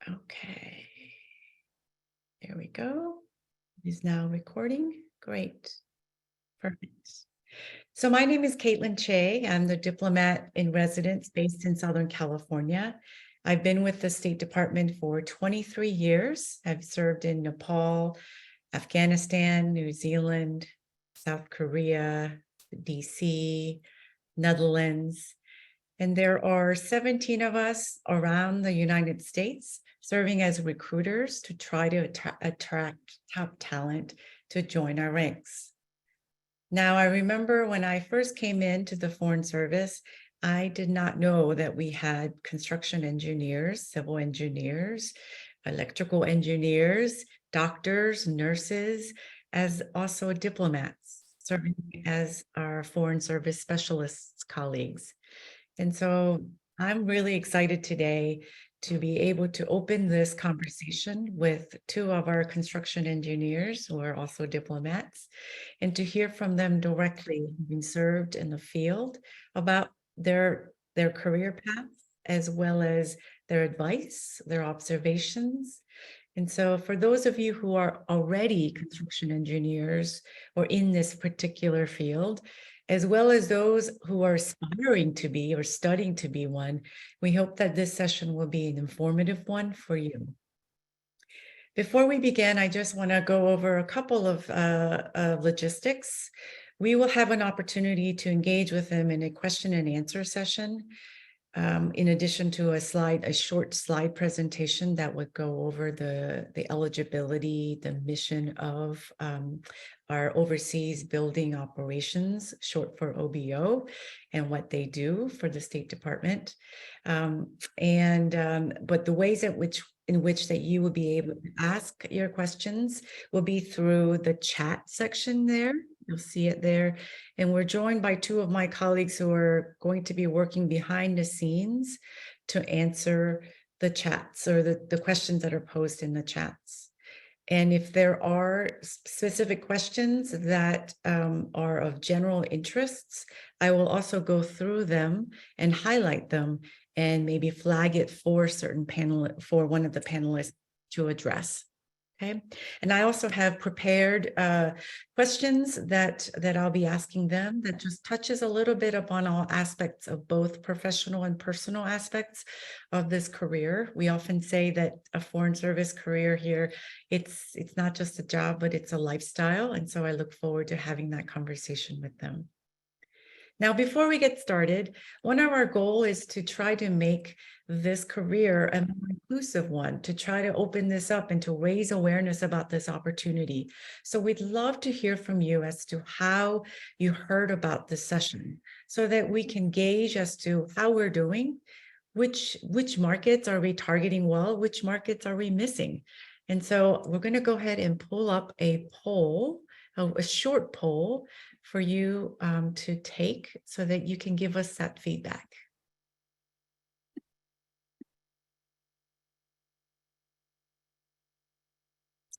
Okay, there we go. It is now recording. Great. Perfect. So my name is Caitlin Che. I'm the diplomat in residence based in Southern California. I've been with the State Department for 23 years. I've served in Nepal, Afghanistan, New Zealand, South Korea, DC, Netherlands, and there are 17 of us around the United States serving as recruiters to try to attract top talent to join our ranks. Now, I remember when I first came into the Foreign Service, I did not know that we had construction engineers, civil engineers, electrical engineers, doctors, nurses, as also diplomats serving as our Foreign Service specialists colleagues. And so I'm really excited today to be able to open this conversation with two of our construction engineers who are also diplomats, and to hear from them directly, having served in the field, about their career path, as well as their advice, their observations. And so for those of you who are already construction engineers or in this particular field, as well as those who are aspiring to be or studying to be one, we hope that this session will be an informative one for you. Before we begin, I just want to go over a couple of logistics. We will have an opportunity to engage with them in a question and answer session. In addition to a short slide presentation that would go over the eligibility, the mission of our overseas building operations, short for OBO, and what they do for the State Department. But the ways in which that you will be able to ask your questions will be through the chat section there. You'll see it there. And we're joined by two of my colleagues who are going to be working behind the scenes to answer the chats or the questions that are posed in the chats. And if there are specific questions that are of general interests, I will also go through them and highlight them and maybe flag it for one of the panelists to address. Okay, and I also have prepared questions that I'll be asking them that just touches a little bit upon all aspects of both professional and personal aspects of this career. We often say that a Foreign Service career here, it's not just a job, but it's a lifestyle. And so I look forward to having that conversation with them. Now, before we get started, one of our goals is to try to make this career a more inclusive one, to try to open this up and to raise awareness about this opportunity. So we'd love to hear from you as to how you heard about this session so that we can gauge as to how we're doing, which markets are we targeting well, which markets are we missing. And so we're going to go ahead and pull up a poll, a short poll for you to take so that you can give us that feedback.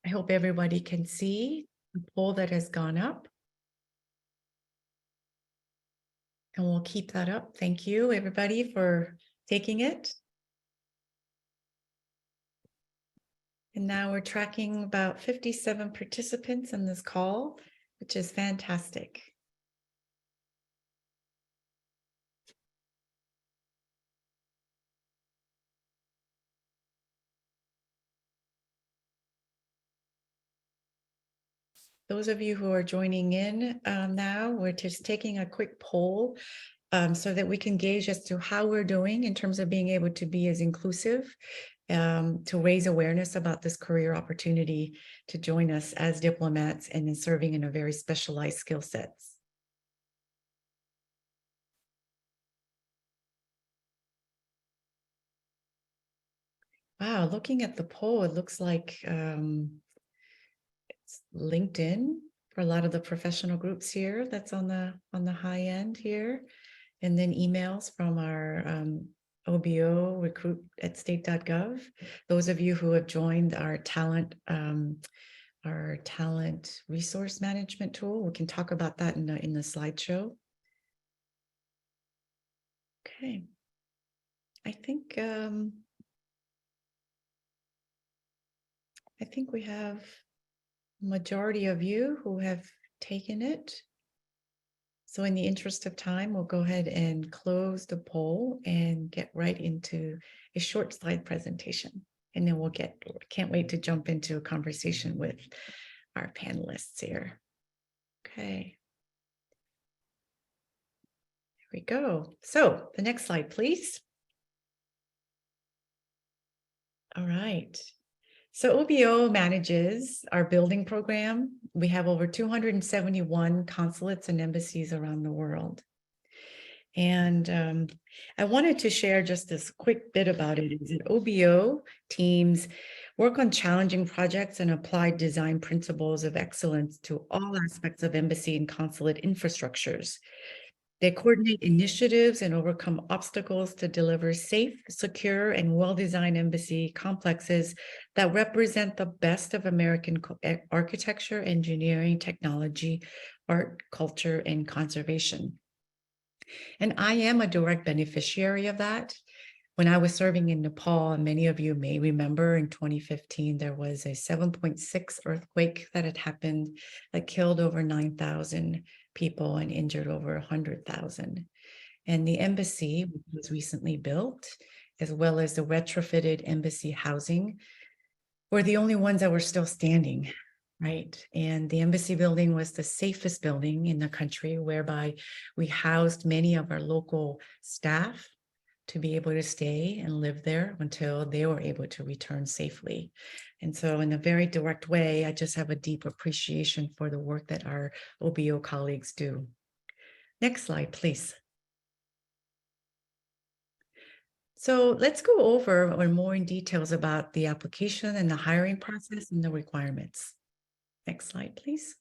I hope everybody can see the poll that has gone up. And we'll keep that up. Thank you, everybody, for taking it. And now we're tracking about 57 participants in this call, which is fantastic. Those of you who are joining in now, we're just taking a quick poll so that we can gauge as to how we're doing in terms of being able to be as inclusive, to raise awareness about this career opportunity to join us as diplomats and in serving in a very specialized skill sets. Wow, looking at the poll, it looks like it's LinkedIn for a lot of the professional groups here. That's on the high end here, and then emails from our OBO recruit@state.gov. Those of you who have joined our talent resource management tool, we can talk about that in the slideshow. Okay, I think I think we have majority of you who have taken it. So in the interest of time, we'll go ahead and close the poll and get right into a short slide presentation. And then can't wait to jump into a conversation with our panelists here. Okay. Here we go. So the next slide, please. All right. So OBO manages our building program. We have over 271 consulates and embassies around the world. And I wanted to share just this quick bit about it. Is that OBO teams work on challenging projects and apply design principles of excellence to all aspects of embassy and consulate infrastructures. They coordinate initiatives and overcome obstacles to deliver safe, secure, and well-designed embassy complexes that represent the best of American architecture, engineering, technology, art, culture, and conservation. And I am a direct beneficiary of that. When I was serving in Nepal, and many of you may remember in 2015, there was a 7.6 earthquake that had happened that killed over 9,000 people and injured over 100,000. And the embassy was recently built, as well as the retrofitted embassy housing, were the only ones that were still standing, right? And the embassy building was the safest building in the country, whereby we housed many of our local staff to be able to stay and live there until they were able to return safely. And so in a very direct way, I just have a deep appreciation for the work that our OBO colleagues do. Next slide, please. So let's go over more in details about the application and the hiring process and the requirements. Next slide, please.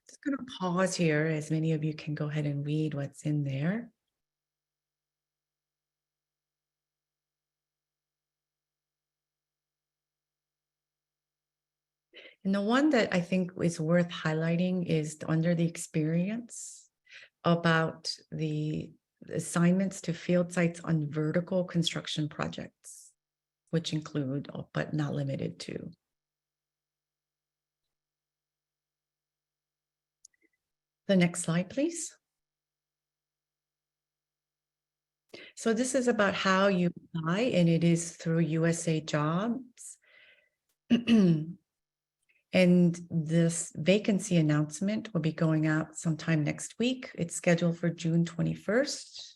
Just going to pause here as many of you can go ahead and read what's in there. And the one that I think is worth highlighting is under the experience about the assignments to field sites on vertical construction projects, which include, but not limited to. The next slide, please. So this is about how you apply, and it is through USA Jobs. And this vacancy announcement will be going out sometime next week. It's scheduled for June 21st,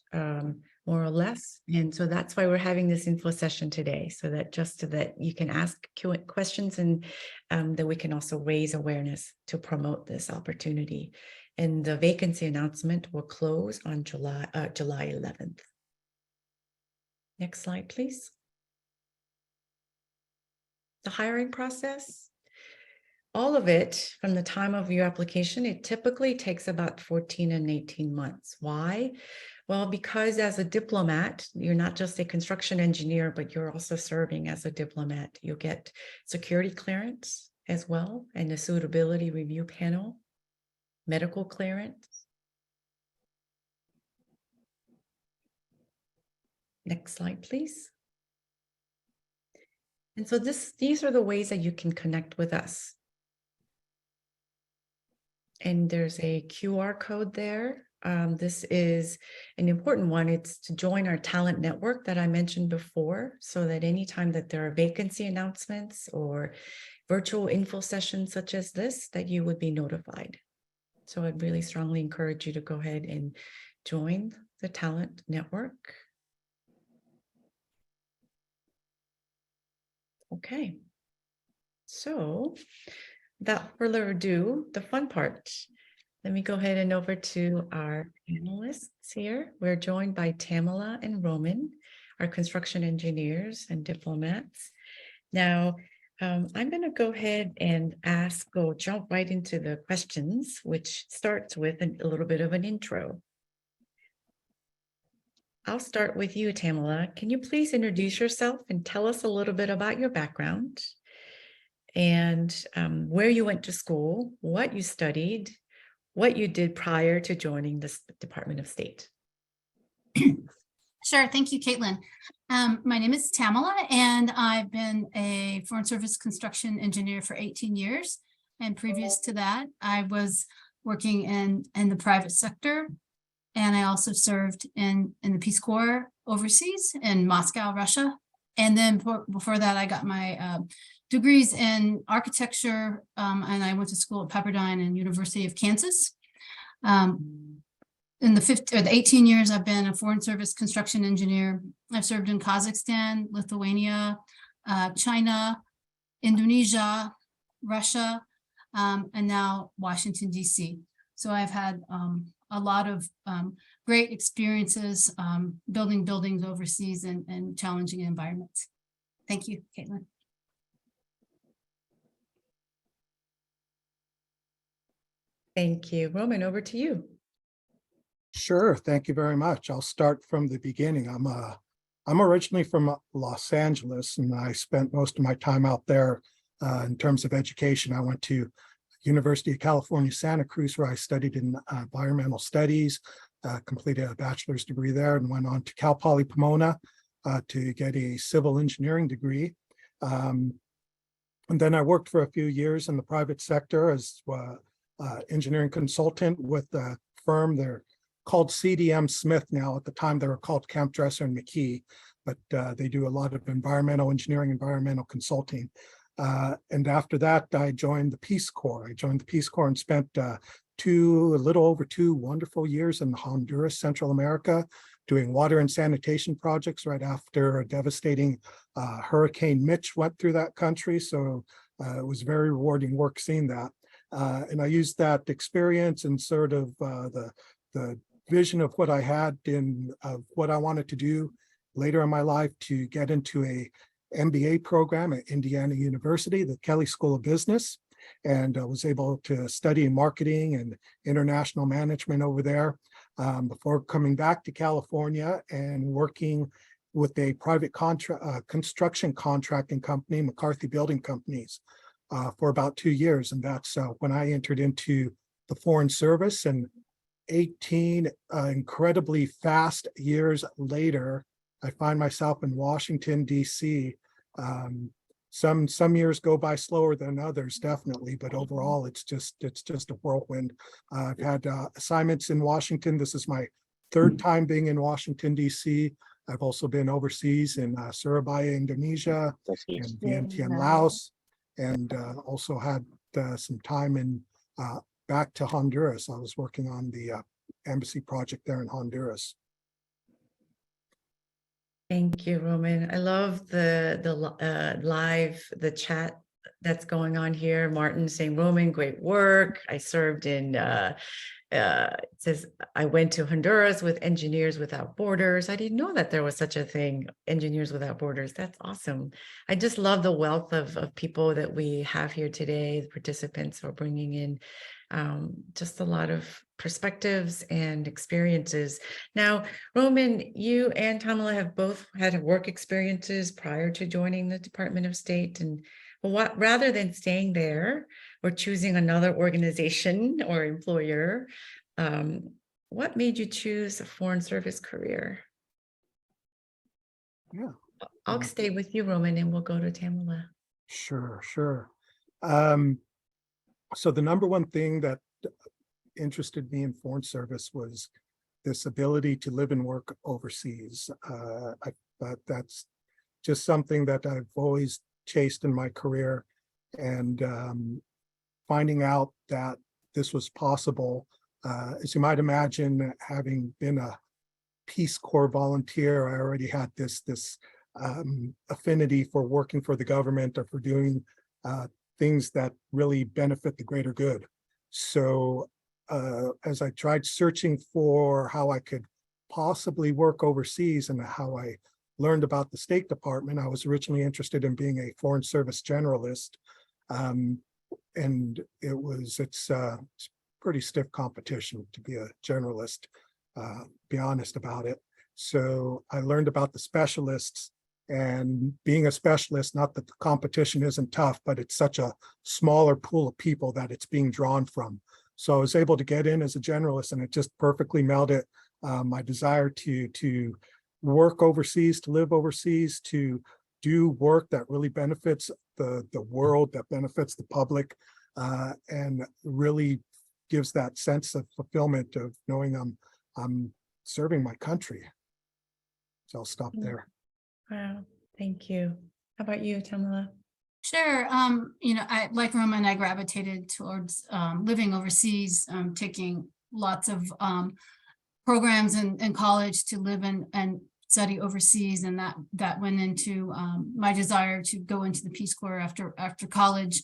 more or less. And so that's why we're having this info session today, so that you can ask questions and that we can also raise awareness to promote this opportunity. And the vacancy announcement will close on July 11th. Next slide, please. The hiring process. All of it from the time of your application, it typically takes about 14 and 18 months. Why? Well, because as a diplomat, you're not just a construction engineer, but you're also serving as a diplomat. You'll get security clearance as well, and a suitability review panel, medical clearance. Next slide, please. And so these are the ways that you can connect with us. And there's a QR code there. This is an important one. It's to join our talent network that I mentioned before, so that anytime that there are vacancy announcements or virtual info sessions such as this, that you would be notified. So I'd really strongly encourage you to go ahead and join the talent network. Okay. So without further ado, the fun part. Let me go ahead and over to our panelists here. We're joined by Tamala and Roman, our construction engineers and diplomats. Now, I'm going to go ahead and jump right into the questions, which starts with a little bit of an intro. I'll start with you, Tamala. Can you please introduce yourself and tell us a little bit about your background and where you went to school, what you studied, what you did prior to joining this Department of State? Sure. Thank you, Caitlin. My name is Tamala, and I've been a Foreign Service construction engineer for 18 years. And previous to that, I was working in the private sector. And I also served in the Peace Corps overseas in Moscow, Russia. And then before that, I got my degrees in architecture, and I went to school at Pepperdine and University of Kansas. In the 18 years I've been a Foreign Service construction engineer, I've served in Kazakhstan, Lithuania, China, Indonesia, Russia, and now Washington, D.C. So I've had a lot of great experiences building buildings overseas and challenging environments. Thank you, Caitlin. Thank you. Roman, over to you. Sure, thank you very much. I'll start from the beginning. I'm originally from Los Angeles, and I spent most of my time out there in terms of education. I went to University of California, Santa Cruz, where I studied in environmental studies, completed a bachelor's degree there, and went on to Cal Poly Pomona to get a civil engineering degree. And then I worked for a few years in the private sector as engineering consultant with a firm. They're called CDM Smith now. At the time, they were called Camp Dresser and McKee, but they do a lot of environmental engineering, environmental consulting. And after that, I joined the Peace Corps. I joined the Peace Corps and spent a little over 2 wonderful years in Honduras, Central America, doing water and sanitation projects right after a devastating Hurricane Mitch went through that country. So it was very rewarding work seeing that. And I used that experience and sort of the vision of what I had of what I wanted to do later in my life to get into a MBA program at Indiana University, the Kelley School of Business, and I was able to study marketing and international management over there before coming back to California and working with a private construction contracting company, McCarthy Building Companies, for about 2 years. And that's when I entered into the Foreign Service. And 18 incredibly fast years later, I find myself in Washington, D.C. Some years go by slower than others, definitely, but overall, it's just a whirlwind. I've had assignments in Washington. This is my 3rd time being in Washington, D.C. I've also been overseas in Surabaya, Indonesia, and Vientiane, Laos, and also had some time in back to Honduras. I was working on the embassy project there in Honduras. Thank you, Roman. I love the chat that's going on here. Martin saying, Roman, great work. I served in, it says, I went to Honduras with Engineers Without Borders. I didn't know that there was such a thing, Engineers Without Borders. That's awesome. I just love the wealth of people that we have here today. The participants are bringing in just a lot of perspectives and experiences. Now, Roman, you and Tamala have both had work experiences prior to joining the Department of State. And rather than staying there or choosing another organization or employer, what made you choose a foreign service career? Yeah, I'll stay with you, Roman, and we'll go to Tamala. Sure. So the number one thing that interested me in foreign service was this ability to live and work overseas. That's just something that I've always chased in my career, and finding out that this was possible, as you might imagine, having been a Peace Corps volunteer, I already had this affinity for working for the government or for doing things that really benefit the greater good. So as I tried searching for how I could possibly work overseas and how I learned about the State Department, I was originally interested in being a Foreign Service generalist. And it's pretty stiff competition to be a generalist, be honest about it. So I learned about the specialists, and being a specialist, not that the competition isn't tough, but it's such a smaller pool of people that it's being drawn from. So I was able to get in as a generalist, and it just perfectly melded my desire to work overseas, to live overseas, to do work that really benefits the world, that benefits the public, and really gives that sense of fulfillment of knowing I'm serving my country. So I'll stop there. Wow, thank you. How about you, Tamala? Sure. I like Roman, I gravitated towards living overseas, taking lots of programs in college to live and study overseas, and that went into my desire to go into the Peace Corps after college.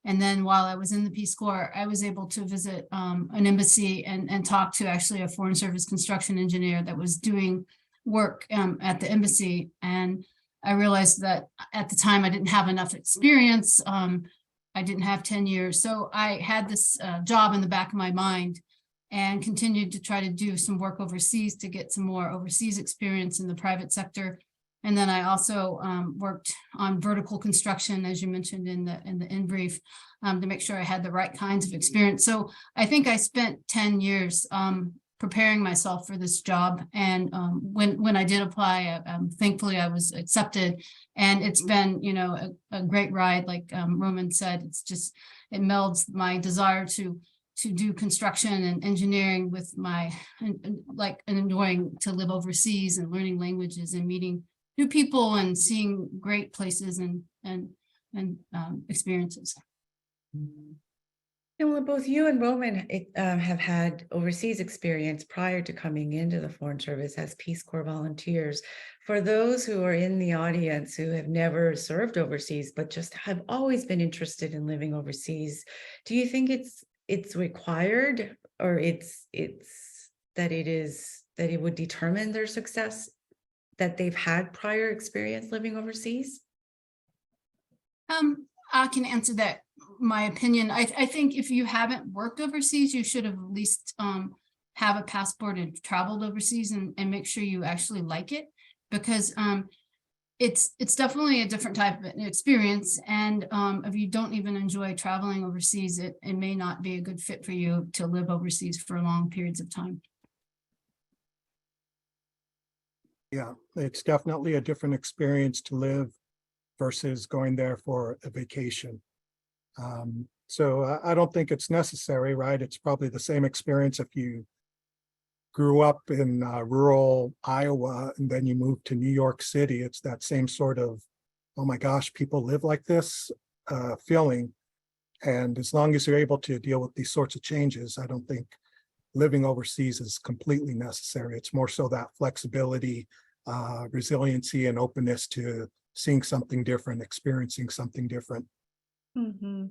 And then while I was in the Peace Corps, I was able to visit an embassy and talk to actually a Foreign Service construction engineer that was doing work at the embassy. And I realized that at the time I didn't have enough experience. I didn't have 10 years. So I had this job in the back of my mind and continued to try to do some work overseas to get some more overseas experience in the private sector. And then I also worked on vertical construction, as you mentioned in the brief, to make sure I had the right kinds of experience. So I think I spent 10 years preparing myself for this job. And when I did apply, thankfully I was accepted. And it's been, a great ride. Like Roman said, it melds my desire to do construction and engineering with my, and enjoying to live overseas and learning languages and meeting new people and seeing great places and experiences. And well, both you and Roman have had overseas experience prior to coming into the Foreign Service as Peace Corps volunteers. For those who are in the audience who have never served overseas, but just have always been interested in living overseas, do you think it's required, or it's that it would determine their success that they've had prior experience living overseas? I can answer that. My opinion, I think if you haven't worked overseas, you should have at least have a passport and traveled overseas and make sure you actually like it, because it's definitely a different type of experience. And if you don't even enjoy traveling overseas, it may not be a good fit for you to live overseas for long periods of time. Yeah, it's definitely a different experience to live versus going there for a vacation. So I don't think it's necessary, right? It's probably the same experience if you grew up in rural Iowa and then you moved to New York City. It's that same sort of, oh my gosh, people live like this feeling. And as long as you're able to deal with these sorts of changes, I don't think living overseas is completely necessary. It's more so that flexibility, resiliency, and openness to seeing something different, experiencing something different. Mm-hmm.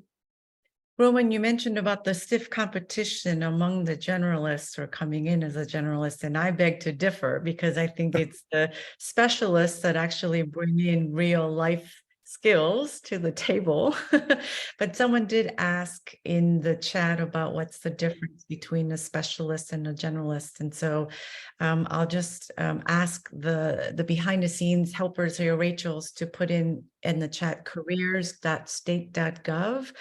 Roman, you mentioned about the stiff competition among the generalists or coming in as a generalist, and I beg to differ, because I think it's the specialists that actually bring in real life skills to the table. But someone did ask in the chat about what's the difference between a specialist and a generalist. And so I'll just ask the behind the scenes helpers here, Rachel's, to put in the chat careers.state.gov,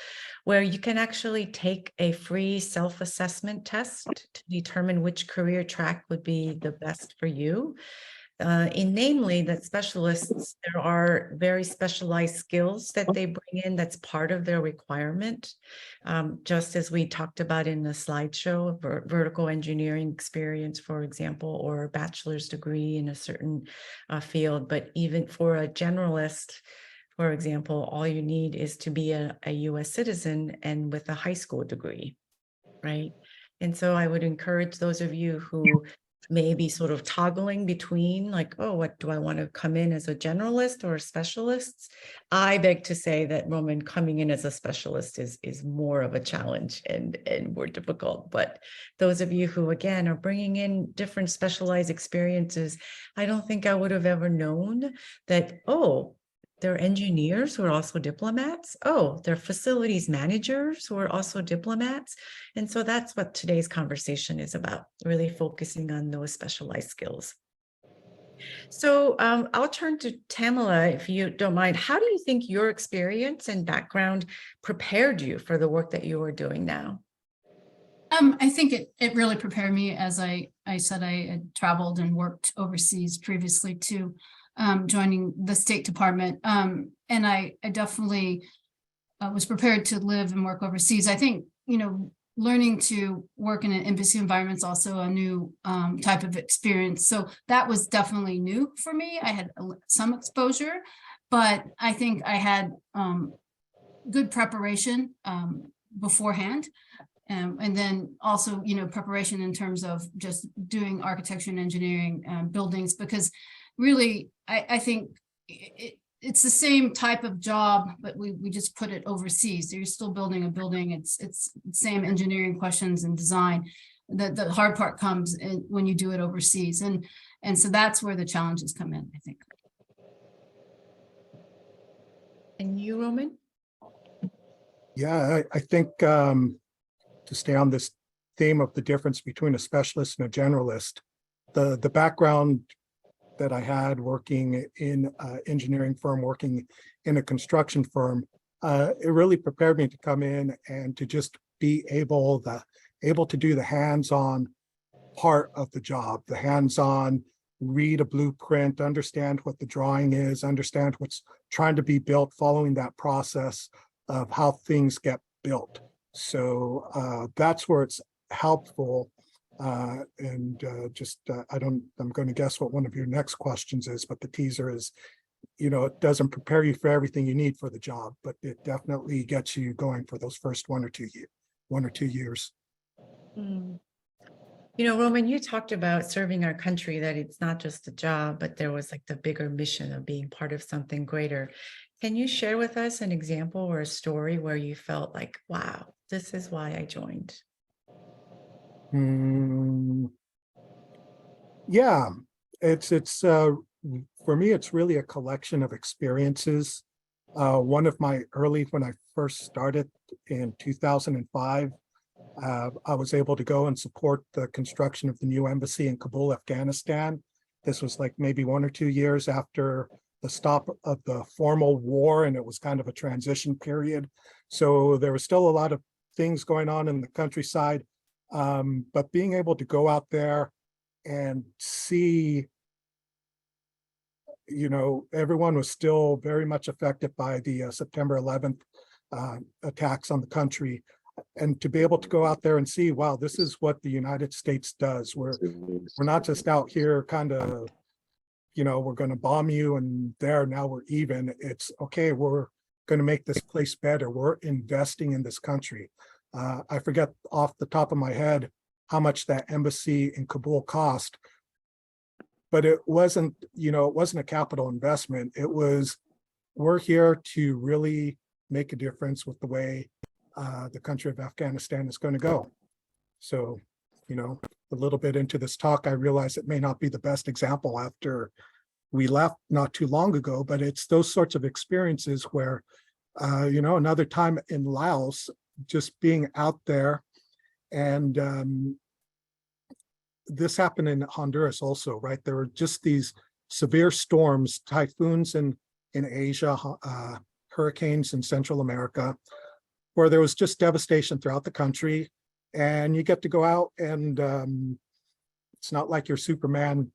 where you can actually take a free self-assessment test to determine which career track would be the best for you. Namely that specialists, there are very specialized skills that they bring in that's part of their requirement. Just as we talked about in the slideshow, vertical engineering experience, for example, or a bachelor's degree in a certain field. But even for a generalist, for example, all you need is to be a US citizen and with a high school degree, right? And so I would encourage those of you who may be sort of toggling between like, oh, what do I want to come in as a generalist or a specialist? I beg to say that, Roman, coming in as a specialist is more of a challenge and more difficult. But those of you who, again, are bringing in different specialized experiences, I don't think I would have ever known that, oh, they're engineers who are also diplomats. Oh, they're facilities managers who are also diplomats. And so that's what today's conversation is about, really focusing on those specialized skills. So I'll turn to Tamala, if you don't mind. How do you think your experience and background prepared you for the work that you are doing now? I think it really prepared me as I I said I had traveled and worked overseas previously to joining the State Department. And I definitely was prepared to live and work overseas. I think, learning to work in an embassy environment is also a new type of experience. So that was definitely new for me. I had some exposure, but I think I had good preparation beforehand. And then also, preparation in terms of just doing architecture and engineering buildings, because really, I think it's the same type of job, but we just put it overseas. So you're still building a building. It's the same engineering questions and design. The hard part comes in when you do it overseas. And so that's where the challenges come in, I think. And you, Roman? Yeah, I think to stay on this theme of the difference between a specialist and a generalist, the background that I had working in an engineering firm, working in a construction firm, it really prepared me to come in and to just be able to do the hands-on part of the job, the hands-on, read a blueprint, understand what the drawing is, understand what's trying to be built, following that process of how things get built. So that's where it's helpful. I'm going to guess what one of your next questions is, but the teaser is, it doesn't prepare you for everything you need for the job, but it definitely gets you going for those first 1 or 2 years. Roman, you talked about serving our country, that it's not just a job, but there was like the bigger mission of being part of something greater. Can you share with us an example or a story where you felt like, wow, this is why I joined? Yeah, it's for me, it's really a collection of experiences. One of my when I first started in 2005, I was able to go and support the construction of the new embassy in Kabul, Afghanistan. This was like maybe 1 or 2 years after the stop of the formal war, and it was kind of a transition period. So there was still a lot of things going on in the countryside, but being able to go out there and see, everyone was still very much affected by the September 11th attacks on the country. And to be able to go out there and see, wow, this is what the United States does. We're not just out here kind of, we're going to bomb you and now we're even. It's okay, we're going to make this place better. We're investing in this country. I forget off the top of my head how much that embassy in Kabul cost, but it wasn't a capital investment. It was, we're here to really make a difference with the way the country of Afghanistan is going to go. So, a little bit into this talk, I realize it may not be the best example after we left not too long ago, but it's those sorts of experiences where, another time in Laos, just being out there, and this happened in Honduras also, right? There were just these severe storms, typhoons in Asia, hurricanes in Central America, where there was just devastation throughout the country. And you get to go out and it's not like you're Superman,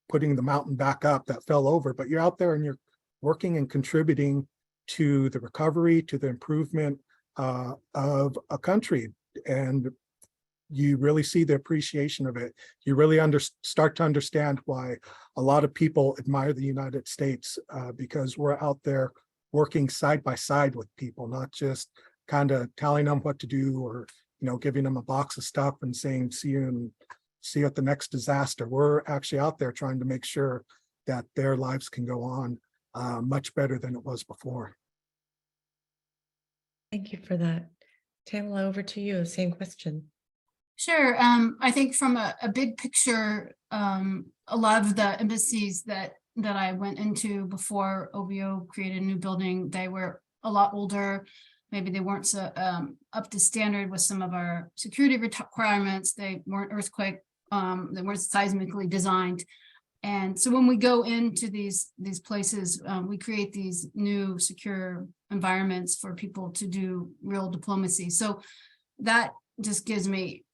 putting the mountain back up that fell over, but you're out there and you're working and contributing to the recovery, to the improvement of a country. And you really see the appreciation of it. You really start to understand why a lot of people admire the United States, because we're out there working side by side with people, not just kind of telling them what to do or giving them a box of stuff and saying see you at the next disaster. We're actually out there trying to make sure that their lives can go on much better than it was before. Thank you for that. Tamala, over to you. Same question. Sure. I think from a big picture, a lot of the embassies that I went into before OBO created a new building, they were a lot older. Maybe they weren't so up to standard with some of our security requirements. They weren't earthquake, they weren't seismically designed. And so when we go into these places, we create these new secure environments for people to do real diplomacy. So that just gives me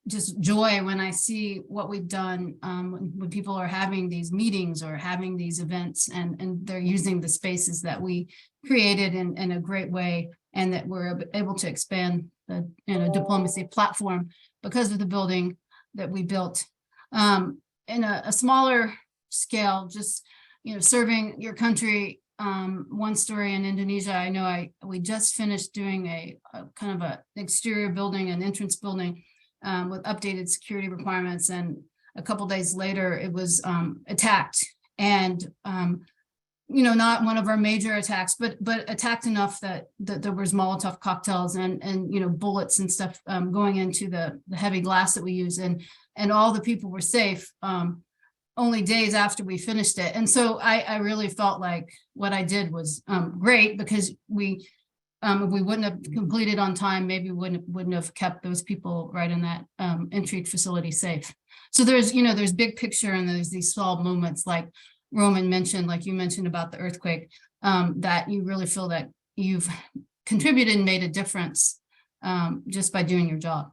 just joy when I see what we've done, when people are having these meetings or having these events, and they're using the spaces that we created in a great way, and that we're able to expand the diplomacy platform because of the building that we built. In a smaller scale, just serving your country. One story in Indonesia, I know we just finished doing a kind of a exterior building, an entrance building, with updated security requirements, and a couple days later it was attacked, and not one of our major attacks, but attacked enough that there was Molotov cocktails and bullets and stuff going into the heavy glass that we use, and all the people were safe only days after we finished it. And so I really felt like what I did was great, because if we wouldn't have completed on time, maybe we wouldn't have kept those people right in that entry facility safe. So there's big picture, and there's these small moments, like Roman mentioned, like you mentioned about the earthquake, that you really feel that you've contributed and made a difference just by doing your job.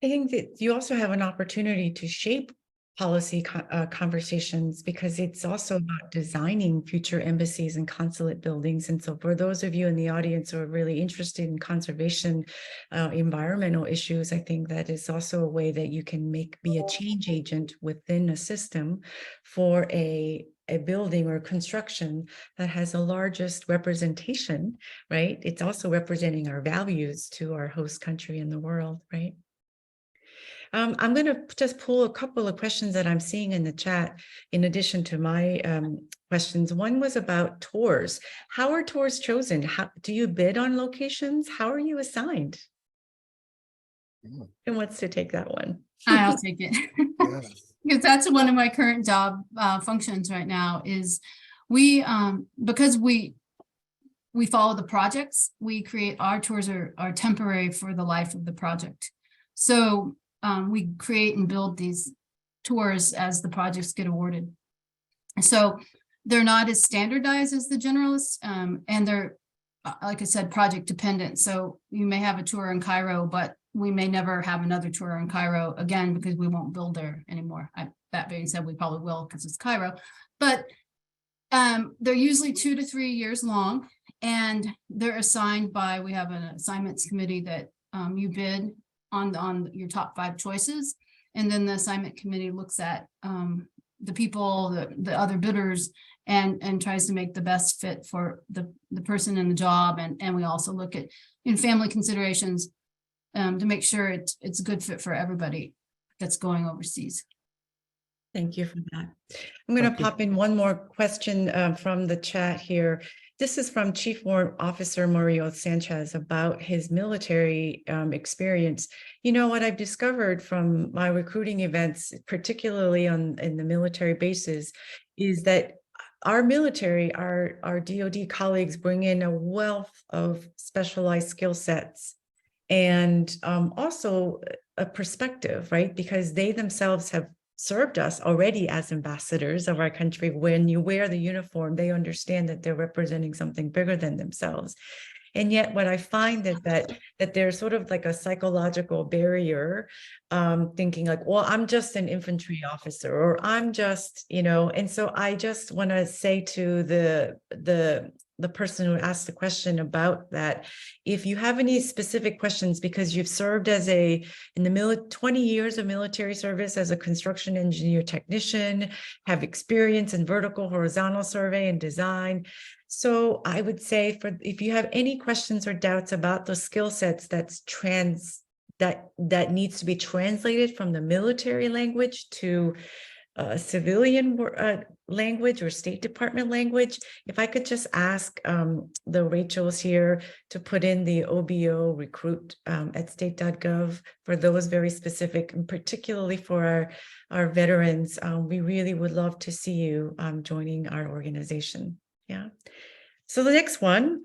I think that you also have an opportunity to shape policy conversations, because it's also about designing future embassies and consulate buildings. And so for those of you in the audience who are really interested in conservation, environmental issues, I think that is also a way that you can be a change agent within a system for a building or construction that has the largest representation, right? It's also representing our values to our host country in the world, right? I'm going to just pull a couple of questions that I'm seeing in the chat in addition to my questions. One was about tours. How are tours chosen? How do you bid on locations? How are you assigned? Who wants to take that one? I'll take it. Yes. Because that's one of my current job functions right now, is we, because we follow the projects, we create our tours are temporary for the life of the project. So we create and build these tours as the projects get awarded. So they're not as standardized as the generalists, and they're, like I said, project dependent. So you may have a tour in Cairo, but we may never have another tour in Cairo again, because we won't build there anymore. That being said, we probably will, because it's Cairo. But they're usually 2 to 3 years long, and they're assigned by, we have an assignments committee that you bid on your top 5 choices, and then the assignment committee looks at the people, the other bidders, and tries to make the best fit for the person in the job, and we also look at family considerations to make sure it's a good fit for everybody that's going overseas. Thank you for that. I'm going to pop in one more question from the chat here. This is from Chief Warrant Officer Mario Sanchez about his military experience. What I've discovered from my recruiting events, particularly in the military bases, is that our military, our DoD colleagues bring in a wealth of specialized skill sets, and also a perspective, right? Because they themselves have served us already as ambassadors of our country. When you wear the uniform, they understand that they're representing something bigger than themselves. And yet what I find is that there's sort of like a psychological barrier, thinking like, well, I'm just an infantry officer, or I'm just, and so I just want to say to the person who asked the question about that, if you have any specific questions, because you've served as 20 years of military service as a construction engineer technician, have experience in vertical, horizontal survey and design. So I would say, if you have any questions or doubts about the skill sets that needs to be translated from the military language to civilian language or State Department language, if I could just ask the Rachels here to put in the OBO recruit at state.gov for those very specific, and particularly for our veterans. We really would love to see you joining our organization. Yeah. So the next one.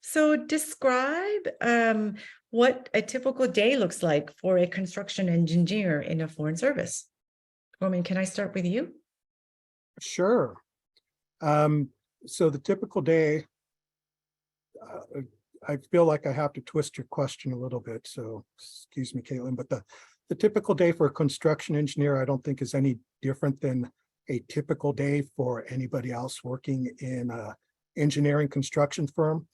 So describe what a typical day looks like for a construction engineer in a foreign service. Roman, can I start with you? Sure. So the typical day, I feel like I have to twist your question a little bit, so excuse me, Caitlin, but the typical day for a construction engineer, I don't think is any different than a typical day for anybody else working in a engineering construction firm.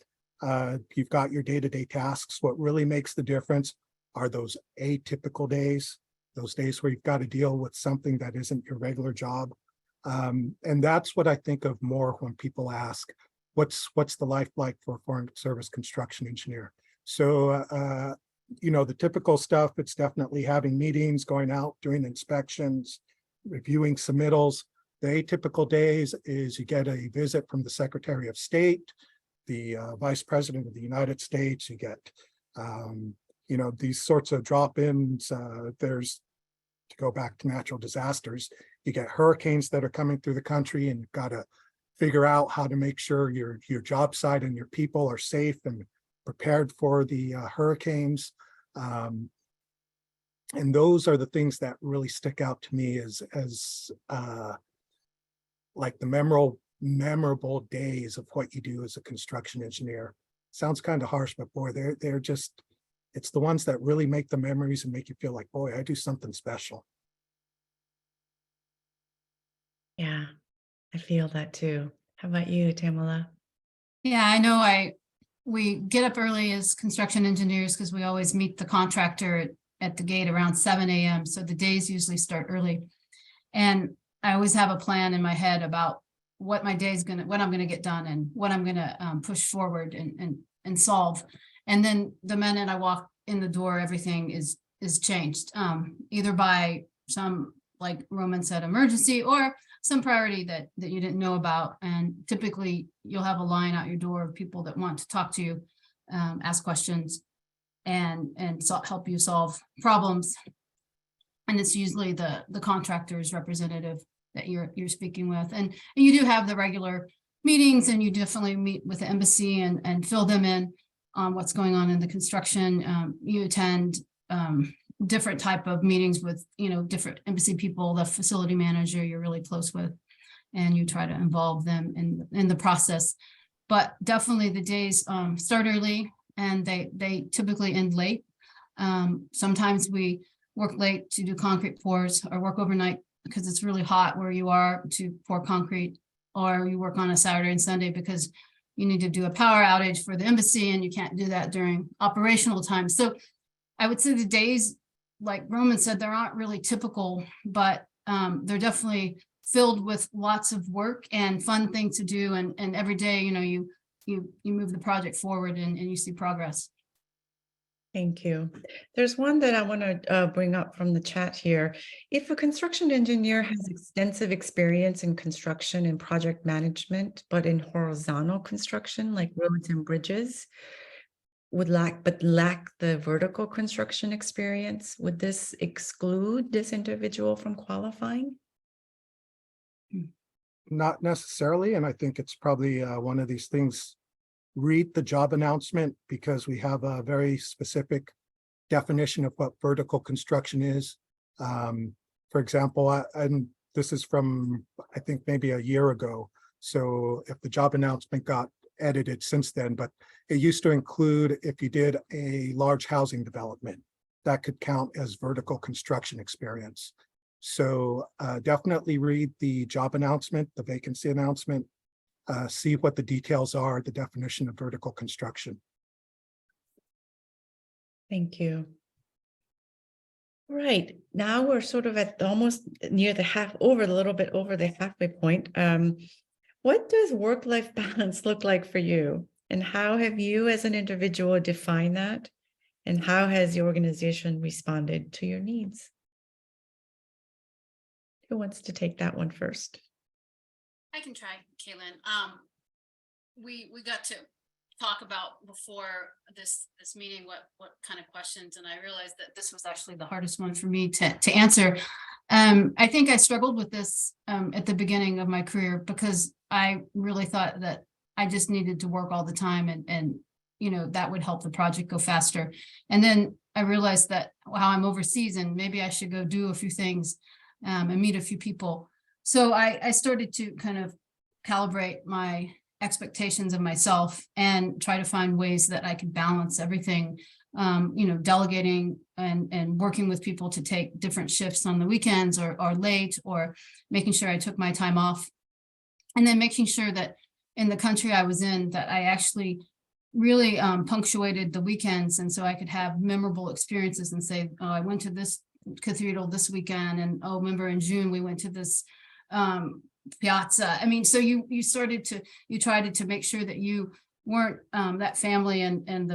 You've got your day-to-day tasks. What really makes the difference are those atypical days, those days where you've got to deal with something that isn't your regular job. And that's what I think of more when people ask, what's the life like for a foreign service construction engineer? So, you know, the typical stuff, it's definitely having meetings, going out, doing inspections, reviewing submittals. The atypical days is you get a visit from the Secretary of State, the Vice President of the United States. You get, you know, these sorts of drop-ins. There's, to go back to natural disasters, you get hurricanes that are coming through the country, and you've got to figure out how to make sure your job site and your people are safe and prepared for the hurricanes. And those are the things that really stick out to me as like the memorable days of what you do as a construction engineer. Sounds kind of harsh, but boy, they're just, it's the ones that really make the memories and make you feel like, boy, I do something special. Yeah, I feel that too. How about you, Tamala? Yeah, I know we get up early as construction engineers because we always meet the contractor at the gate around 7 a.m. So the days usually start early. And I always have a plan in my head about what my day's what I'm gonna get done and what I'm gonna push forward and solve. And then the minute I walk in the door, everything is changed, either by some, like Roman said, emergency, or some priority that you didn't know about. And typically you'll have a line out your door of people that want to talk to you, ask questions, and help you solve problems. And it's usually the contractor's representative that you're speaking with. And you do have the regular meetings, and you definitely meet with the embassy and fill them in on what's going on in the construction. You attend different type of meetings with, you know, different embassy people, the facility manager you're really close with, and you try to involve them in the process. But definitely the days start early, and they typically end late. Sometimes we work late to do concrete pours, or work overnight because it's really hot where you are to pour concrete, or you work on a Saturday and Sunday because you need to do a power outage for the embassy and you can't do that during operational time. So I would say the days, like Roman said, they're not really typical, but they're definitely filled with lots of work and fun things to do. And every day, you know, you move the project forward and you see progress. Thank you. There's one that I want to bring up from the chat here. If a construction engineer has extensive experience in construction and project management, but in horizontal construction like roads and bridges, lack the vertical construction experience, would this exclude this individual from qualifying? Not necessarily, and I think it's probably one of these things. Read the job announcement, because we have a very specific definition of what vertical construction is. For example, and this is from, I think, maybe a year ago. So if the job announcement got edited since then, but it used to include, if you did a large housing development, that could count as vertical construction experience. So definitely read the job announcement, the vacancy announcement. See what the details are, the definition of vertical construction. Thank you. Right, now we're sort of at almost near the little bit over the halfway point. What does work-life balance look like for you? And how have you as an individual defined that? And how has the organization responded to your needs? Who wants to take that one first? I can try, Caitlin. We got to talk about before this meeting what kind of questions, and I realized that this was actually the hardest one for me to answer. I think I struggled with this at the beginning of my career, because I really thought that I just needed to work all the time, and you know, that would help the project go faster. And then I realized that while I'm overseas, and maybe I should go do a few things and meet a few people. So I started to kind of calibrate my expectations of myself and try to find ways that I could balance everything, delegating and working with people to take different shifts on the weekends or late, or making sure I took my time off. And then making sure that in the country I was in, that I actually really punctuated the weekends. And so I could have memorable experiences and say, oh, I went to this cathedral this weekend. And oh, remember in June, we went to this piazza. I mean, so you tried to make sure that you weren't that family and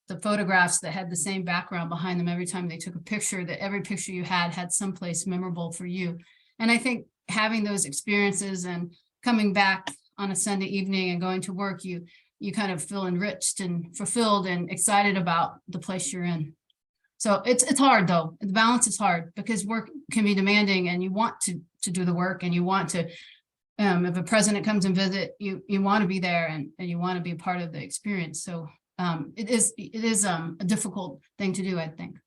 the photographs that had the same background behind them every time they took a picture, that every picture you had someplace memorable for you. And I think having those experiences and coming back on a Sunday evening and going to work, you kind of feel enriched and fulfilled and excited about the place you're in. So it's hard though. The balance is hard because work can be demanding and you want to do the work, and you want to, if a president comes and visit, you want to be there and you want to be a part of the experience. So it is a difficult thing to do, I think.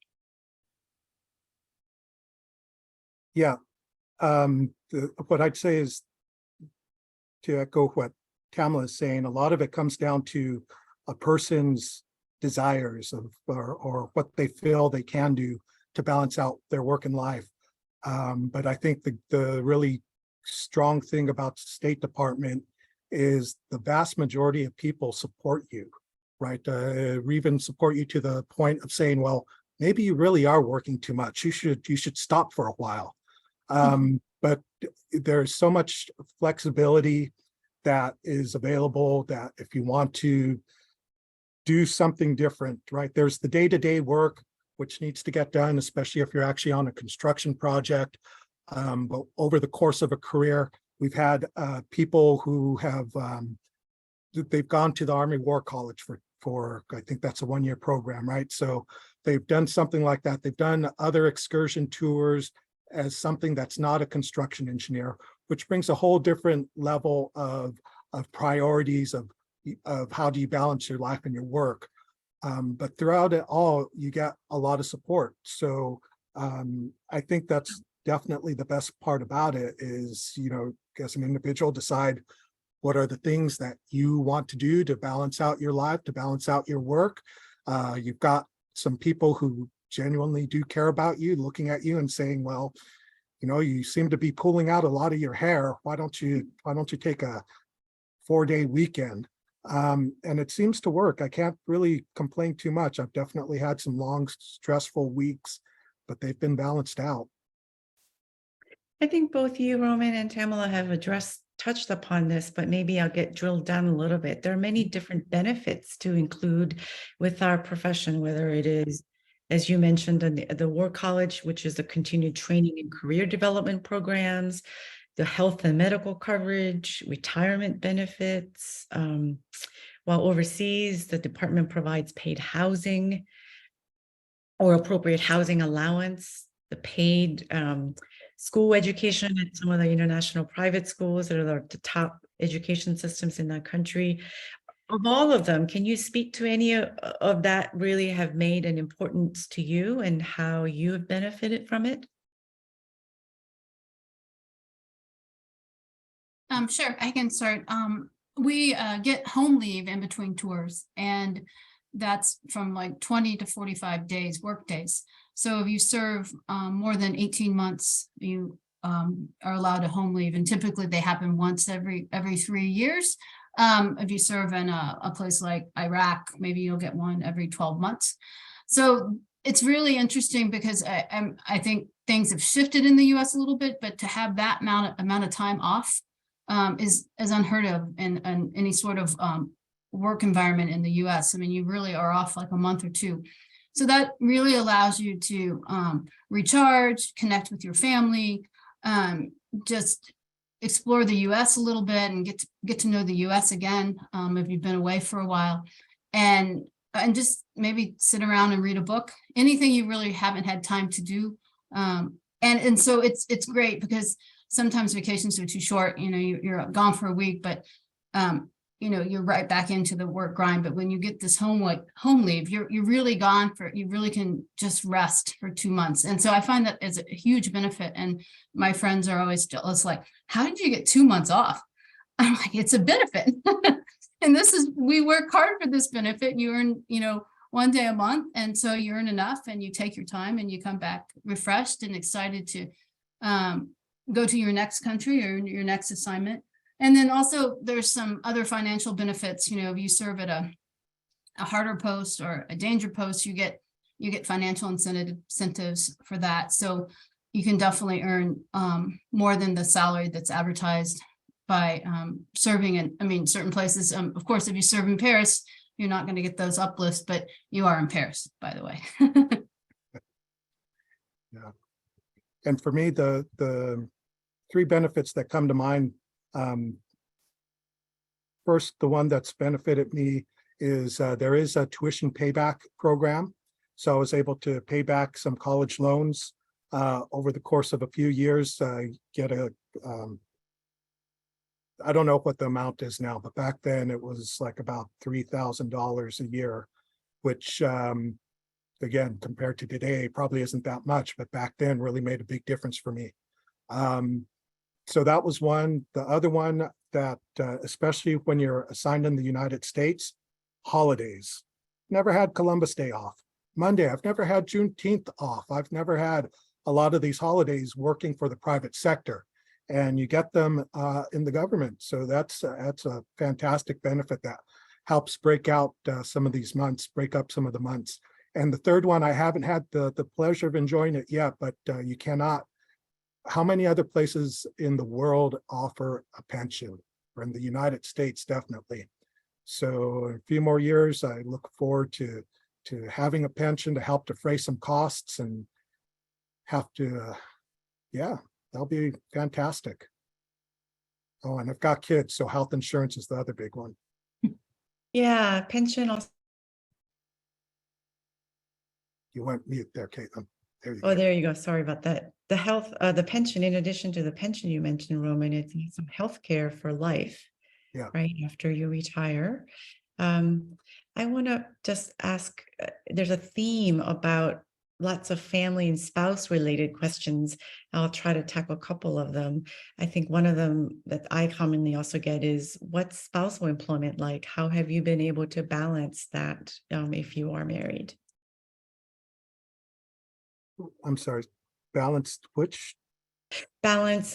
Yeah. What I'd say is, to echo what Tamala is saying, a lot of it comes down to a person's desires or what they feel they can do to balance out their work and life. But I think the really strong thing about the State Department is the vast majority of people support you, right? Even support you to the point of saying, well, maybe you really are working too much. You should stop for a while. But there's so much flexibility that is available that if you want to do something different, right? There's the day-to-day work, which needs to get done, especially if you're actually on a construction project. But over the course of a career, we've had people who have, they've gone to the Army War College for I think that's a one-year program, right? So they've done something like that. They've done other excursion tours as something that's not a construction engineer, which brings a whole different level of priorities of how do you balance your life and your work. But throughout it all, you get a lot of support. So I think that's definitely the best part about it is, as an individual, decide what are the things that you want to do to balance out your life, to balance out your work. You've got some people who genuinely do care about you, looking at you and saying, well, you seem to be pulling out a lot of your hair. Why don't you take a 4-day weekend? And it seems to work. I can't really complain too much. I've definitely had some long, stressful weeks, but they've been balanced out. I think both you, Roman, and Tamala have touched upon this, but maybe I'll get drilled down a little bit. There are many different benefits to include with our profession, whether it is, as you mentioned, the War College, which is the continued training and career development programs, the health and medical coverage, retirement benefits. While overseas, the department provides paid housing or appropriate housing allowance, the paid school education at some of the international private schools that are the top education systems in that country. Of all of them, can you speak to any of that really have made an importance to you and how you have benefited from it? Sure, I can start. We get home leave in between tours, and that's from like 20 to 45 days, work days. So if you serve more than 18 months, you are allowed a home leave, and typically they happen once every 3 years. If you serve in a place like Iraq, maybe you'll get one every 12 months. So it's really interesting because I think things have shifted in the US a little bit, but to have that amount of time off is unheard of in any sort of work environment in the US. I mean, you really are off like a month or two. So that really allows you to recharge, connect with your family, just explore the US a little bit and get to know the US again if you've been away for a while, and just maybe sit around and read a book, anything you really haven't had time to do. And so it's great because sometimes vacations are too short, you're gone for a week, but you're right back into the work grind. But when you get this home leave, you're really gone you really can just rest for 2 months. And so I find that is a huge benefit. And my friends are always jealous, like, how did you get 2 months off? I'm like, it's a benefit. And we work hard for this benefit. You earn, 1 day a month. And so you earn enough and you take your time and you come back refreshed and excited to go to your next country or your next assignment. And then also there's some other financial benefits, if you serve at a harder post or a danger post, you get financial incentives for that. So you can definitely earn more than the salary that's advertised by serving in, certain places. Of course, if you serve in Paris, you're not going to get those uplifts, but you are in Paris, by the way. Yeah. And for me, the 3 benefits that come to mind, first, the one that's benefited me is there is a tuition payback program. So I was able to pay back some college loans over the course of a few years, get a, I don't know what the amount is now, but back then it was like about $3,000 a year, which again, compared to today, probably isn't that much, but back then really made a big difference for me. So that was one. The other one that, especially when you're assigned in the United States, holidays. Never had Columbus Day off. Monday, I've never had Juneteenth off. I've never had a lot of these holidays working for the private sector, and you get them in the government. So that's a fantastic benefit that helps break out some of these months, break up some of the months. And the third one, I haven't had the pleasure of enjoying it yet, but you cannot. How many other places in the world offer a pension? Or in the United States, definitely. So in a few more years, I look forward to having a pension to help defray some costs and have to, yeah, that'll be fantastic. Oh, and I've got kids, so health insurance is the other big one. Yeah, pension also. You went mute there, Caitlin. There you Oh, go. there you go. Sorry about that. The health, the pension, in addition to the pension you mentioned, Roman, it's some health care for life. Yeah. Right after you retire. I want to just ask, there's a theme about lots of family and spouse related questions. I'll try to tackle a couple of them. I think one of them that I commonly also get is, what's spousal employment like? How have you been able to balance that if you are married? I'm sorry, balanced which? Balance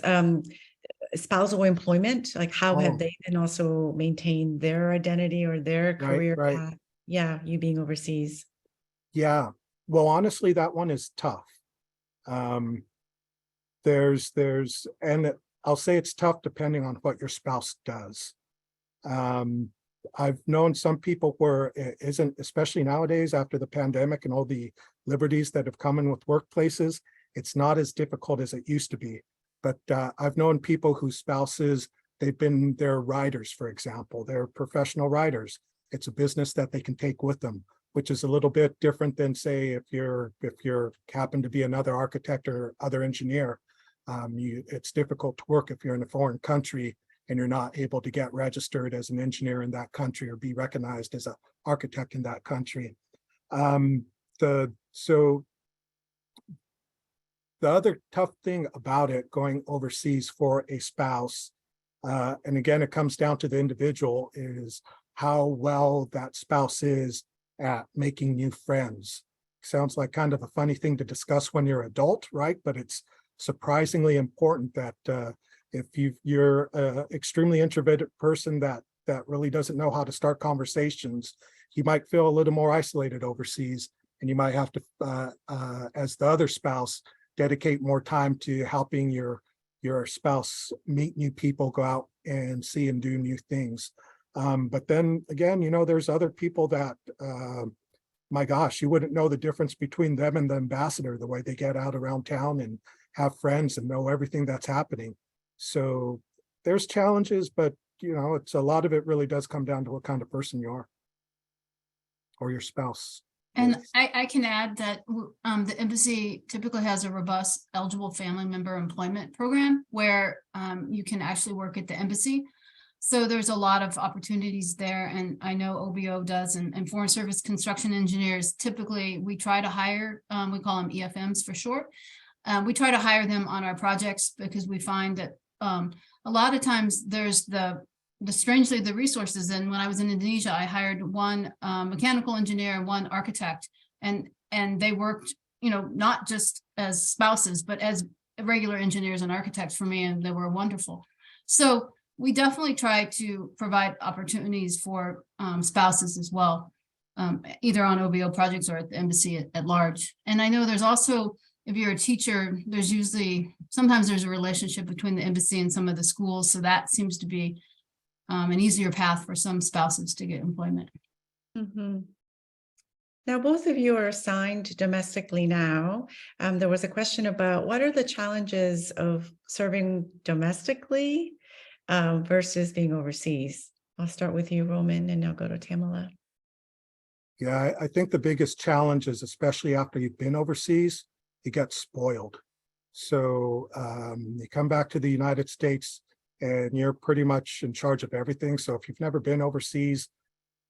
spousal employment, like how have Oh. they been also maintained their identity or their career Right. path? Yeah, you being overseas. Yeah, well, honestly, that one is tough. There's, and I'll say it's tough depending on what your spouse does. I've known some people where it isn't, especially nowadays after the pandemic and all the liberties that have come in with workplaces, it's not as difficult as it used to be. But I've known people whose spouses, they've been their riders, for example, they're professional riders. It's a business that they can take with them, which is a little bit different than, say, if you're happen to be another architect or other engineer. It's difficult to work if you're in a foreign country and you're not able to get registered as an engineer in that country or be recognized as an architect in that country. So the other tough thing about it going overseas for a spouse, and again, it comes down to the individual, is how well that spouse is at making new friends. Sounds like kind of a funny thing to discuss when you're adult, right? But it's surprisingly important that if you're an extremely introverted person that really doesn't know how to start conversations, you might feel a little more isolated overseas, and you might have to, as the other spouse, dedicate more time to helping your spouse meet new people, go out and see and do new things. But then again, there's other people that, my gosh, you wouldn't know the difference between them and the ambassador, the way they get out around town and have friends and know everything that's happening. So there's challenges, but it's a lot of it really does come down to what kind of person you are or your spouse. And I can add that the embassy typically has a robust eligible family member employment program where you can actually work at the embassy. So there's a lot of opportunities there. And I know OBO does, and Foreign Service Construction Engineers, typically we try to hire, we call them EFMs for short. We try to hire them on our projects because we find that a lot of times there's strangely the resources. And when I was in Indonesia, I hired one mechanical engineer and one architect, and they worked, not just as spouses, but as regular engineers and architects for me, and they were wonderful. So we definitely try to provide opportunities for spouses as well, either on OBO projects or at the embassy at large. And I know there's also, if you're a teacher, sometimes there's a relationship between the embassy and some of the schools. So that seems to be an easier path for some spouses to get employment. Mhm. Now, both of you are assigned domestically now. There was a question about what are the challenges of serving domestically versus being overseas? I'll start with you, Roman, and I'll go to Tamala. Yeah, I think the biggest challenge is, especially after you've been overseas, you get spoiled. So you come back to the United States and you're pretty much in charge of everything. So if you've never been overseas,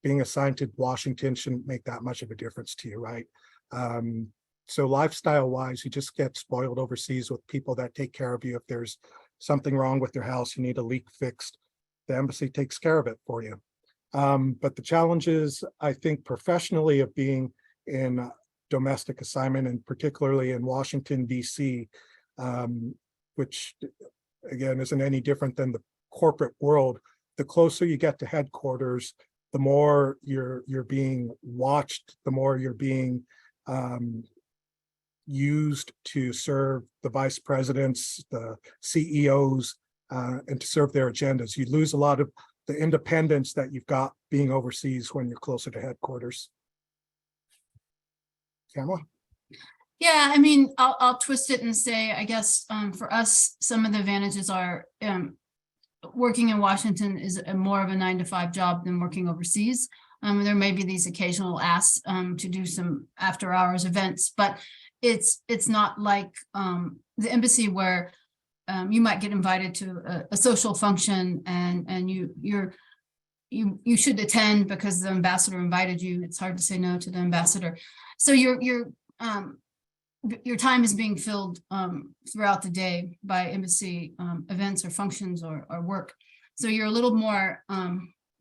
being assigned to Washington shouldn't make that much of a difference to you, right? So lifestyle wise, you just get spoiled overseas with people that take care of you. If there's something wrong with your house, you need a leak fixed, the embassy takes care of it for you. But the challenges, I think, professionally of being in domestic assignment, and particularly in Washington, DC, which again isn't any different than the corporate world. The closer you get to headquarters, the more you're being watched, the more you're being used to serve the vice presidents, the CEOs, and to serve their agendas. You lose a lot of the independence that you've got being overseas when you're closer to headquarters. Tamala? Yeah, I mean, I'll twist it and say, I guess for us, some of the advantages are working in Washington is more of a 9-to-5 job than working overseas. There may be these occasional asks to do some after hours events, but it's not like the embassy where you might get invited to a social function and you should attend because the ambassador invited you. It's hard to say no to the ambassador. So your time is being filled throughout the day by embassy events or functions or work. So you're a little more,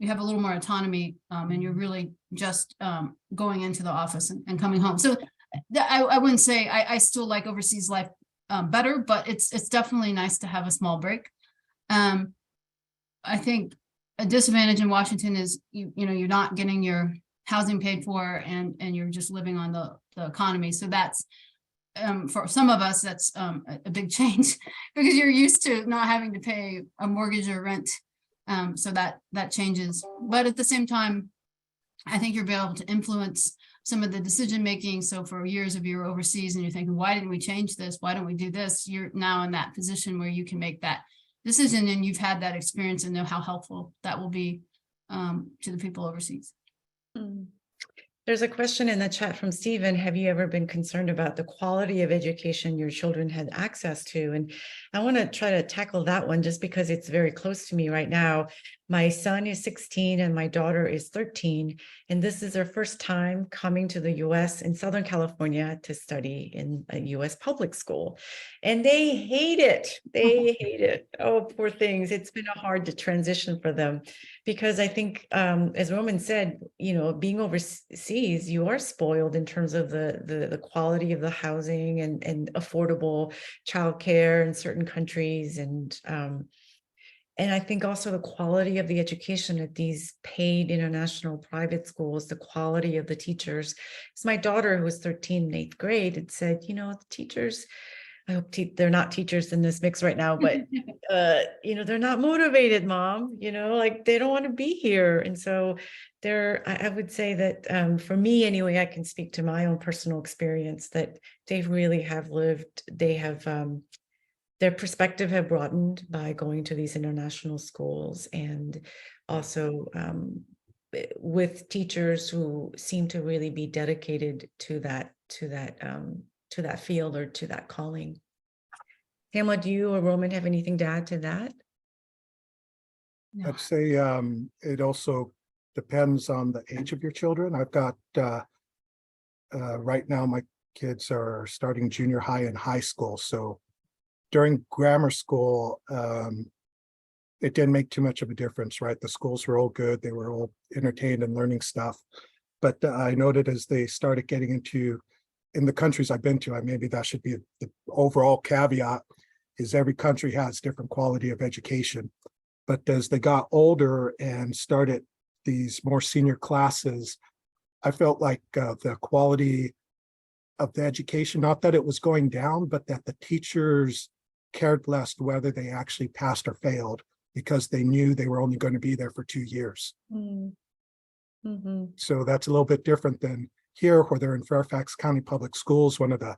you have a little more autonomy and you're really just going into the office and coming home. So I wouldn't say I still like overseas life better, but it's definitely nice to have a small break. I think a disadvantage in Washington is you're not getting your housing paid for and you're just living on the economy. So that's for some of us, that's a big change because you're used to not having to pay a mortgage or rent. So that changes. But at the same time, I think you'll be able to influence some of the decision making. So for years of you're overseas and you're thinking, why didn't we change this? Why don't we do this? You're now in that position where you can make that decision and you've had that experience and know how helpful that will be to the people overseas. There's a question in the chat from Stephen. Have you ever been concerned about the quality of education your children had access to? And I want to try to tackle that one just because it's very close to me right now. My son is 16 and my daughter is 13. And this is their first time coming to the US in Southern California to study in a US public school. And they hate it. They hate it. Oh, poor things. It's been a hard transition for them because I think, as Roman said, being overseas, you are spoiled in terms of the quality of the housing and affordable childcare in certain countries. And I think also the quality of the education at these paid international private schools, the quality of the teachers. It's my daughter who was 13 in 8th grade and said, the teachers, I hope they're not teachers in this mix right now, but, they're not motivated, Mom, like they don't want to be here. And so I would say that for me anyway, I can speak to my own personal experience that they really have lived, they have, their perspective have broadened by going to these international schools and also with teachers who seem to really be dedicated to that field or to that calling. Tamala, do you or Roman have anything to add to that? No. I'd say it also depends on the age of your children. I've got right now my kids are starting junior high and high school, so during grammar school, it didn't make too much of a difference, right? The schools were all good. They were all entertained and learning stuff. But I noted as they started getting into, in the countries I've been to, maybe that should be the overall caveat, is every country has different quality of education. But as they got older and started these more senior classes, I felt like the quality of the education, not that it was going down, but that the teachers cared less whether they actually passed or failed, because they knew they were only going to be there for 2 years. Mm-hmm. So that's a little bit different than here, where they're in Fairfax County Public Schools, one of the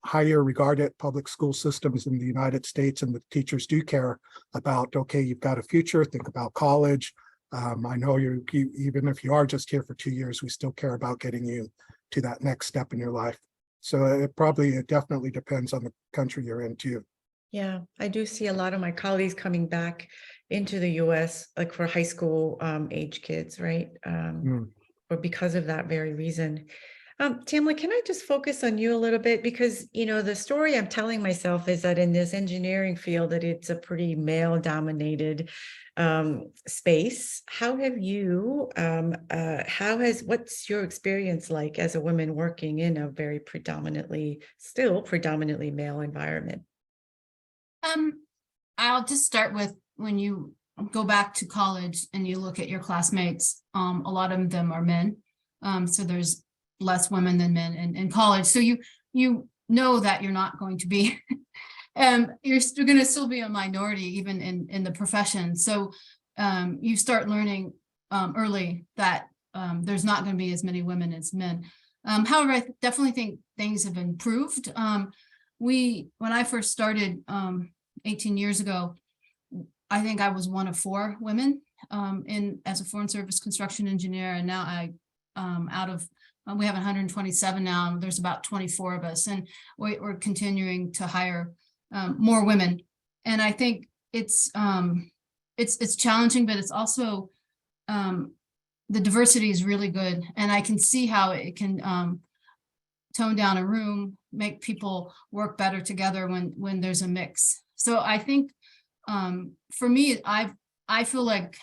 higher regarded public school systems in the United States, and the teachers do care about, okay, you've got a future, think about college. I know you even if you are just here for 2 years, we still care about getting you to that next step in your life. So it definitely depends on the country you're in too. Yeah, I do see a lot of my colleagues coming back into the US, like for high school age kids, right? Or because of that very reason. Tamla, can I just focus on you a little bit? Because, the story I'm telling myself is that in this engineering field, that it's a pretty male dominated space. How have you, what's your experience like as a woman working in a very still predominantly male environment? I'll just start with, when you go back to college and you look at your classmates, a lot of them are men. So there's less women than men in college. So you know that you're not going to be, you're still going to still be a minority even in the profession. So you start learning early that there's not going to be as many women as men. However, I definitely think things have improved. When I first started 18 years ago, I think I was one of 4 women as a foreign service construction engineer, and now we have 127 now. There's about 24 of us, and we're continuing to hire more women. And I think it's challenging, but it's also the diversity is really good, and I can see how it can tone down a room, make people work better together when there's a mix. So I think for me, I feel like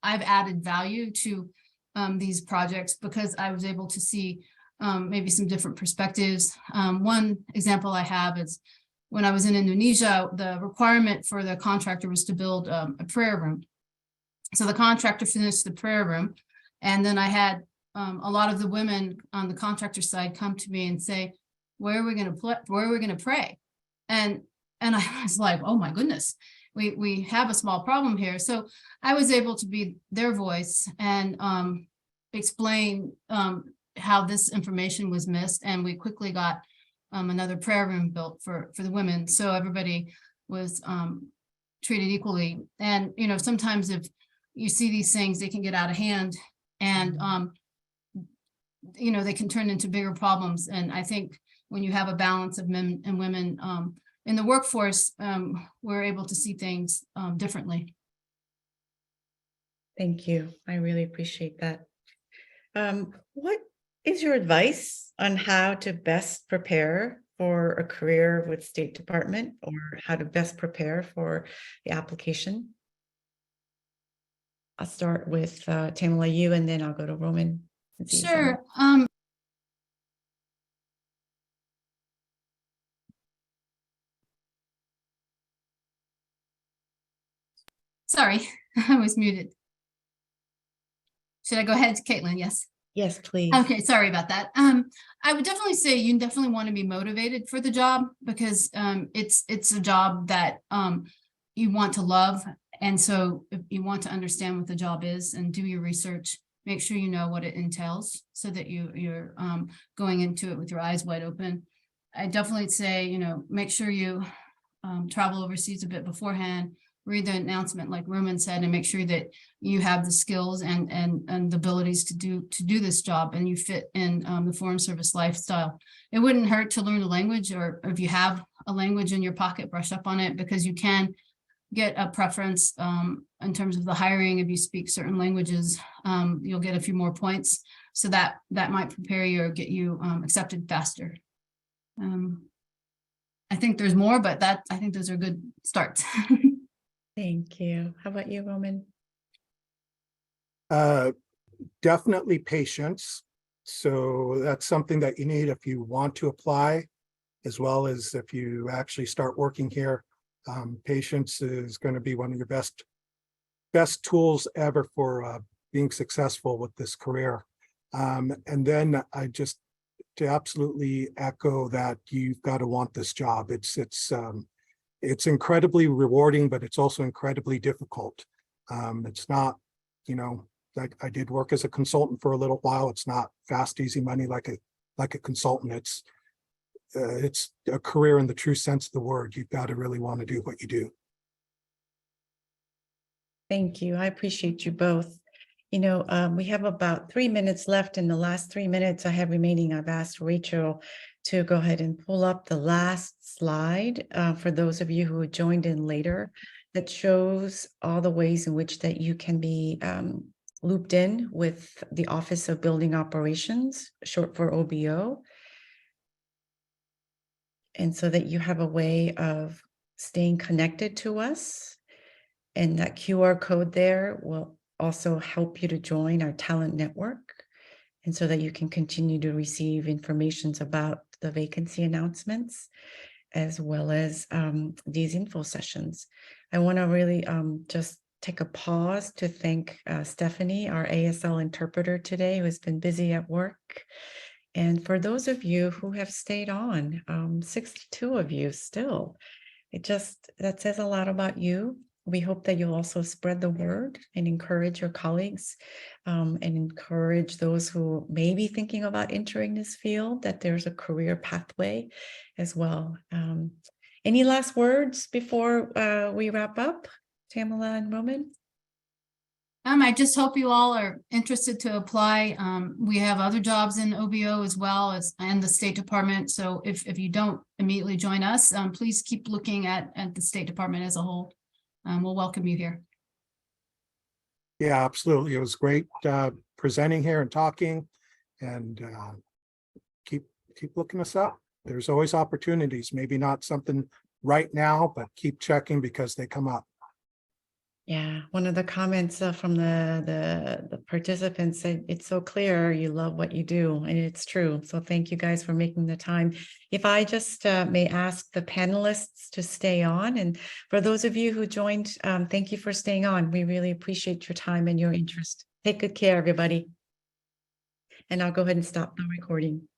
I've added value to these projects because I was able to see maybe some different perspectives. One example I have is when I was in Indonesia, the requirement for the contractor was to build a prayer room. So the contractor finished the prayer room, and then I had a lot of the women on the contractor side come to me and say, where are we going to pray? And I was like, oh my goodness, we have a small problem here. So I was able to be their voice and explain how this information was missed. And we quickly got another prayer room built for the women. So everybody was treated equally. And, sometimes if you see these things, they can get out of hand, and, they can turn into bigger problems. And I think when you have a balance of men and women in the workforce, we're able to see things differently. Thank you. I really appreciate that. What is your advice on how to best prepare for a career with State Department, or how to best prepare for the application? I'll start with Tamala, you, and then I'll go to Roman. Sure. Sorry, I was muted. Should I go ahead, Caitlin? Yes. Yes, please. Okay, sorry about that. I would definitely say you definitely want to be motivated for the job, because it's a job that you want to love. And so if you want to understand what the job is and do your research, make sure you know what it entails so that you're going into it with your eyes wide open. I definitely say, make sure you travel overseas a bit beforehand, read the announcement like Roman said, and make sure that you have the skills and the abilities to do this job, and you fit in the Foreign Service lifestyle. It wouldn't hurt to learn a language, or if you have a language in your pocket, brush up on it, because you can get a preference in terms of the hiring. If you speak certain languages, you'll get a few more points. So that might prepare you or get you accepted faster. I think there's more, but I think those are good starts. Thank you. How about you, Roman? Definitely patience. So that's something that you need if you want to apply, as well as if you actually start working here. Patience is going to be one of your best tools ever for being successful with this career. And then I just to absolutely echo that you've got to want this job. It's incredibly rewarding, but it's also incredibly difficult. It's not, like I did work as a consultant for a little while. It's not fast, easy money like a consultant. It's a career in the true sense of the word. You've got to really want to do what you do. Thank you. I appreciate you both. We have about 3 minutes left. In the last 3 minutes I have remaining, I've asked Rachel to go ahead and pull up the last slide for those of you who joined in later, that shows all the ways in which that you can be looped in with the Office of Building Operations, short for OBO. And so that you have a way of staying connected to us. And that QR code there will also help you to join our talent network. And so that you can continue to receive information about the vacancy announcements, as well as these info sessions. I want to really just take a pause to thank Stephanie, our ASL interpreter today, who has been busy at work. And for those of you who have stayed on, 62 of you still, that says a lot about you. We hope that you'll also spread the word and encourage your colleagues and encourage those who may be thinking about entering this field, that there's a career pathway as well. Any last words before we wrap up, Tamala and Roman? I just hope you all are interested to apply. We have other jobs in OBO as well as and the State Department. So if you don't immediately join us, please keep looking at the State Department as a whole. We'll welcome you here. Yeah, absolutely. It was great presenting here and talking, and keep looking us up. There's always opportunities, maybe not something right now, but keep checking because they come up. Yeah, one of the comments from the participants said, it's so clear you love what you do, and it's true. So thank you guys for making the time. If I just may ask the panelists to stay on, and for those of you who joined, thank you for staying on. We really appreciate your time and your interest. Take good care, everybody. And I'll go ahead and stop the recording.